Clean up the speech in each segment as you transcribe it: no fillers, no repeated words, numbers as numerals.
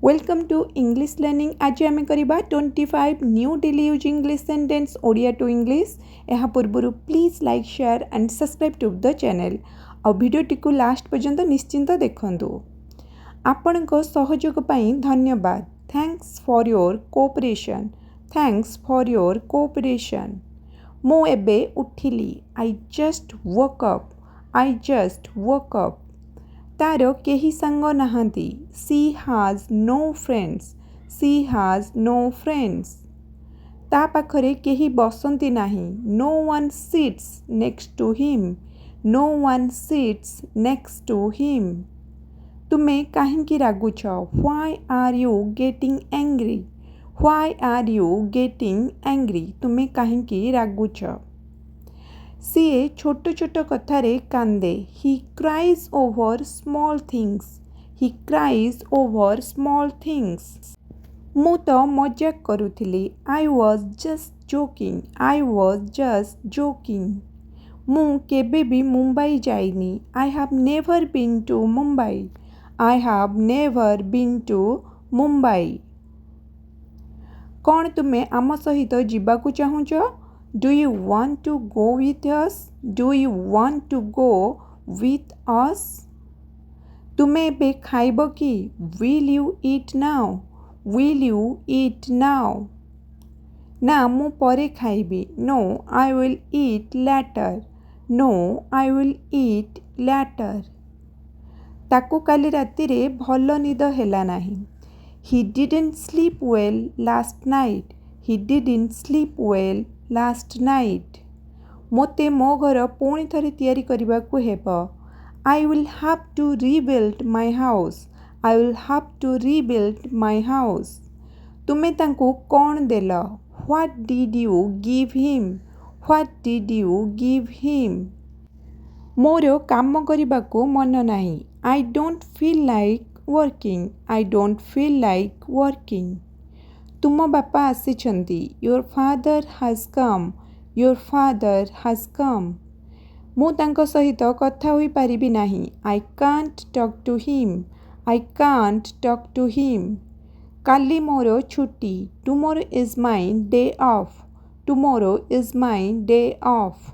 Welcome to English learning. आज आम करवा 25 new daily use English sentence Odia to English. यहाँ पूर्व please like share and subscribe to the channel. आ भिडियोटी को लास्ट पर्यंत निश्चिंत देखंतु। आपण सहयोग पाई धन्यवाद। Thanks for your cooperation. Thanks for your cooperation. मु एबे उठिली। I just woke up. I just woke up. तारो केही संग नहांती। सी हाज नो फ्रेंड्स। सी हाज नो फ्रेंड्स। ता पाखरे केही बसंती नाही। No one sits next to him. No one sits next to him. तुमे काहींकी रागुछ। Why are you getting angry. Why are you getting angry. तुमे काहींकी रागुछ। सीए छोट छोट कथारे कांदे। He cries over small things. He cries over small things. मु तो मजाक करुथिली। I was just joking. I was just joking. मु केबे भी मुंबई जाइनी। I have never been to Mumbai. I have never been to Mumbai. कौन तुमे आम सहित जीवाकू चाहुच? Do you want to go with us? Do you want to go with us? तुमे बे खाइब की? Will you eat now? Will you eat now? ना मु परे खाइबी। No, I will eat later. No, I will eat later. ताकू काली राती रे भलो निद हेला नाही। He didn't sleep well last night. He didn't sleep well last night. मोते मो घर पुणी थरे तैयारी करबाकू हेबो। I will have to rebuild my house. I will have to rebuild my house. तुमे तांकू कौन देला? What did you give him? What did you give him? मोरो काम करबाकू मन नाही। I don't feel like working. I don't feel like working. तुम बापा आसिछंती। Your father has come. Your father has come. मु तांको सहित कथा होई पारिबी नाही। I can't talk to him. I can't talk to him. काली मोरो छुट्टी। Tomorrow is mine day off. Tomorrow is mine day off.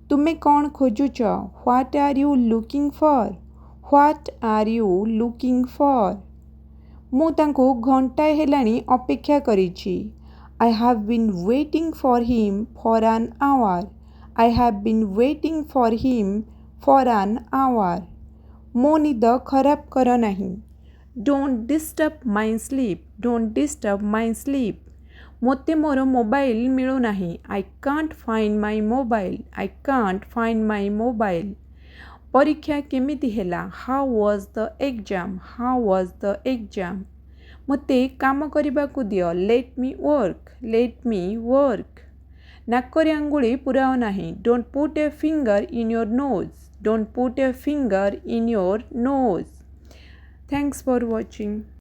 तुमे कौन खोजुच? What are you looking for? What are you looking for? मु तांको घंटाए हेलाणी अपेक्षा करिछि। I have been waiting for him for an our. I have been waiting for him for an hour. मो निद खराब कर नाही। Don't disturb my sleep. Don't disturb my sleep. मोते मोर मोबाइल मिलू नाही। I can't find my mobile. I can't find my mobile. परीक्षा केमिति हेला? How was the exam? How was the exam? मते काम करबाकू दियो। Let me work. Let me work. नाकरे आंगुली पुराओ नाही। Don't put a finger in your knows. Don't put a finger in your knows. Thanks for watching.